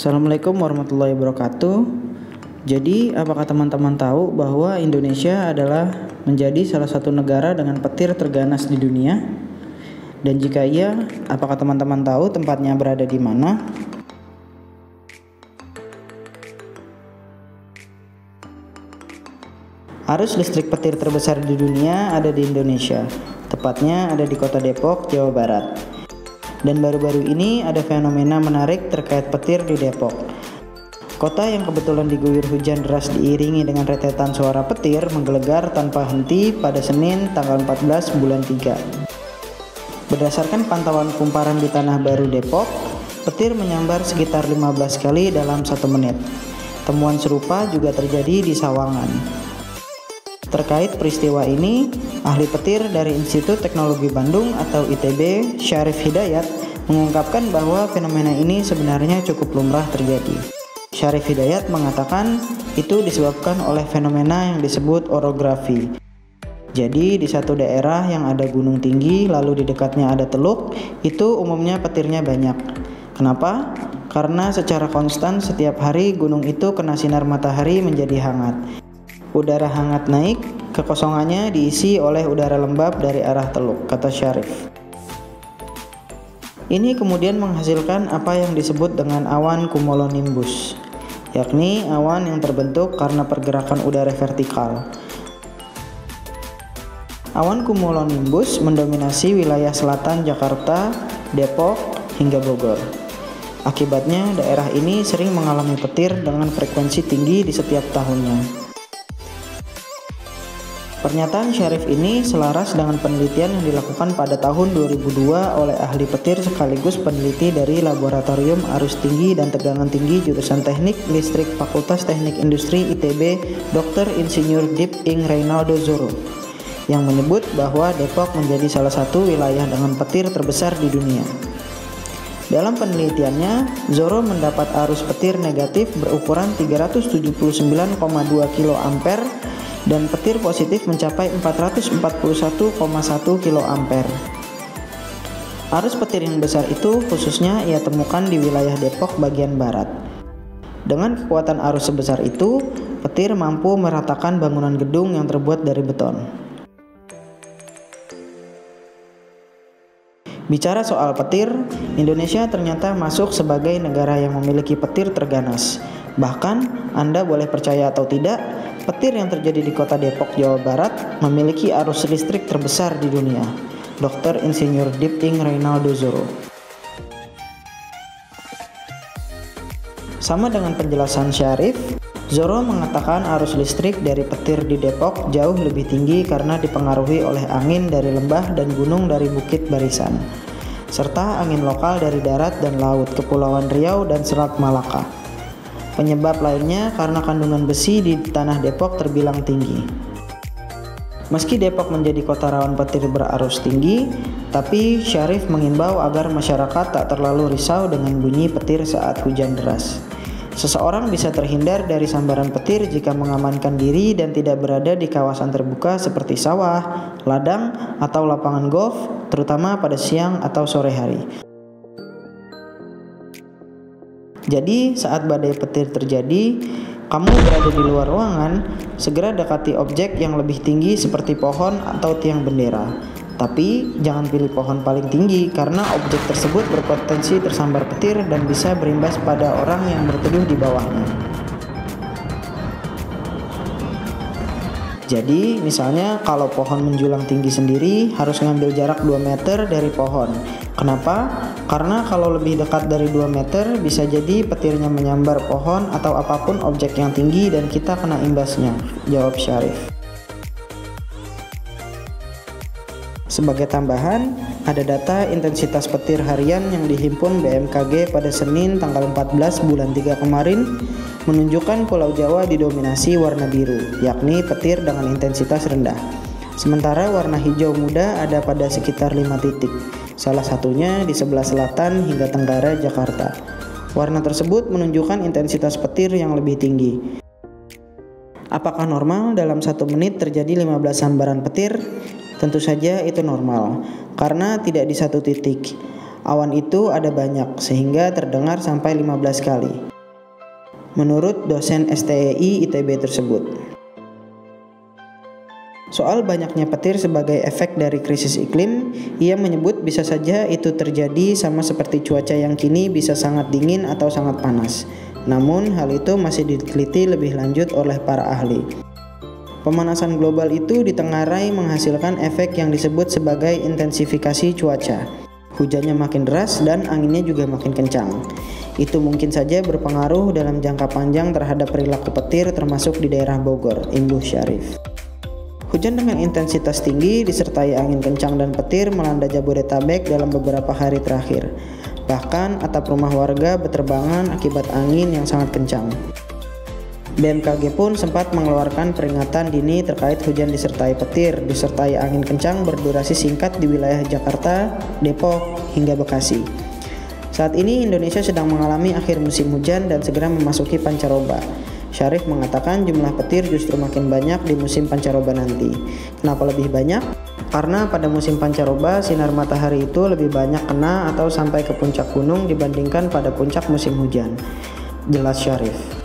Assalamualaikum warahmatullahi wabarakatuh. Jadi, apakah teman-teman tahu bahwa Indonesia adalah menjadi salah satu negara dengan petir terganas di dunia? Dan jika iya, apakah teman-teman tahu tempatnya berada di mana? Arus listrik petir terbesar di dunia ada di Indonesia, tepatnya ada di Kota Depok, Jawa Barat. Dan baru-baru ini ada fenomena menarik terkait petir di Depok. Kota yang kebetulan diguyur hujan deras diiringi dengan rentetan suara petir menggelegar tanpa henti pada Senin tanggal 14 bulan 3. Berdasarkan pantauan kumparan di Tanah Baru Depok, petir menyambar sekitar 15 kali dalam 1 menit. Temuan serupa juga terjadi di Sawangan. Terkait peristiwa ini, ahli petir dari Institut Teknologi Bandung atau ITB, Syarif Hidayat, mengungkapkan bahwa fenomena ini sebenarnya cukup lumrah terjadi. Syarif Hidayat mengatakan itu disebabkan oleh fenomena yang disebut orografi. Jadi di satu daerah yang ada gunung tinggi lalu di dekatnya ada teluk, itu umumnya petirnya banyak. Kenapa? Karena secara konstan setiap hari gunung itu kena sinar matahari menjadi hangat. Udara hangat naik, kekosongannya diisi oleh udara lembab dari arah teluk, kata Syarif. Ini kemudian menghasilkan apa yang disebut dengan awan cumulonimbus, yakni awan yang terbentuk karena pergerakan udara vertikal. Awan cumulonimbus mendominasi wilayah selatan Jakarta, Depok, hingga Bogor. Akibatnya daerah ini sering mengalami petir dengan frekuensi tinggi di setiap tahunnya. Pernyataan Syarif ini selaras dengan penelitian yang dilakukan pada tahun 2002 oleh ahli petir sekaligus peneliti dari Laboratorium Arus Tinggi dan Tegangan Tinggi Jurusan Teknik Listrik Fakultas Teknik Industri ITB Dr. Insinyur Dip Ing Reynaldo Zoro, yang menyebut bahwa Depok menjadi salah satu wilayah dengan petir terbesar di dunia. Dalam penelitiannya, Zoro mendapat arus petir negatif berukuran 379,2 kA dan petir positif mencapai 441,1 kA. Arus petir yang besar itu khususnya ia temukan di wilayah Depok bagian barat. Dengan kekuatan arus sebesar itu, petir mampu meratakan bangunan gedung yang terbuat dari beton. Bicara soal petir, Indonesia ternyata masuk sebagai negara yang memiliki petir terganas. Bahkan, Anda boleh percaya atau tidak, petir yang terjadi di Kota Depok, Jawa Barat memiliki arus listrik terbesar di dunia. Dr. Insinyur Dip Ing Reynaldo Zoro. Sama dengan penjelasan Syarif, Zoro mengatakan arus listrik dari petir di Depok jauh lebih tinggi karena dipengaruhi oleh angin dari lembah dan gunung dari Bukit Barisan, serta angin lokal dari darat dan laut, Kepulauan Riau dan Selat Malaka. Penyebab lainnya karena kandungan besi di tanah Depok terbilang tinggi. Meski Depok menjadi kota rawan petir berarus tinggi, tapi Syarif mengimbau agar masyarakat tak terlalu risau dengan bunyi petir saat hujan deras. Seseorang bisa terhindar dari sambaran petir jika mengamankan diri dan tidak berada di kawasan terbuka seperti sawah, ladang, atau lapangan golf, terutama pada siang atau sore hari. Jadi, saat badai petir terjadi, kamu berada di luar ruangan, segera dekati objek yang lebih tinggi seperti pohon atau tiang bendera. Tapi, jangan pilih pohon paling tinggi karena objek tersebut berpotensi tersambar petir dan bisa berimbas pada orang yang berteduh di bawahnya. Jadi, misalnya kalau pohon menjulang tinggi sendiri, harus ngambil jarak 2 meter dari pohon. Kenapa? Karena kalau lebih dekat dari 2 meter, bisa jadi petirnya menyambar pohon atau apapun objek yang tinggi dan kita kena imbasnya, jawab Syarif. Sebagai tambahan, ada data intensitas petir harian yang dihimpun BMKG pada Senin tanggal 14 bulan 3 kemarin menunjukkan Pulau Jawa didominasi warna biru, yakni petir dengan intensitas rendah. Sementara warna hijau muda ada pada sekitar 5 titik, salah satunya di sebelah selatan hingga tenggara Jakarta. Warna tersebut menunjukkan intensitas petir yang lebih tinggi. Apakah normal dalam 1 menit terjadi 15 sambaran petir? Tentu saja itu normal, karena tidak di satu titik. Awan itu ada banyak, sehingga terdengar sampai 15 kali. menurut dosen STEI ITB tersebut. Soal banyaknya petir sebagai efek dari krisis iklim, ia menyebut bisa saja itu terjadi sama seperti cuaca yang kini bisa sangat dingin atau sangat panas. Namun, hal itu masih diteliti lebih lanjut oleh para ahli. Pemanasan global itu ditengarai menghasilkan efek yang disebut sebagai intensifikasi cuaca. Hujannya makin deras dan anginnya juga makin kencang. Itu mungkin saja berpengaruh dalam jangka panjang terhadap perilaku petir termasuk di daerah Bogor, imbuh Syarif. Hujan dengan intensitas tinggi disertai angin kencang dan petir melanda Jabodetabek dalam beberapa hari terakhir. Bahkan atap rumah warga berterbangan akibat angin yang sangat kencang. BMKG pun sempat mengeluarkan peringatan dini terkait hujan disertai petir, disertai angin kencang berdurasi singkat di wilayah Jakarta, Depok, hingga Bekasi. Saat ini Indonesia sedang mengalami akhir musim hujan dan segera memasuki pancaroba. Syarif mengatakan jumlah petir justru makin banyak di musim pancaroba nanti. Kenapa lebih banyak? Karena pada musim pancaroba sinar matahari itu lebih banyak kena atau sampai ke puncak gunung dibandingkan pada puncak musim hujan. Jelas Syarif.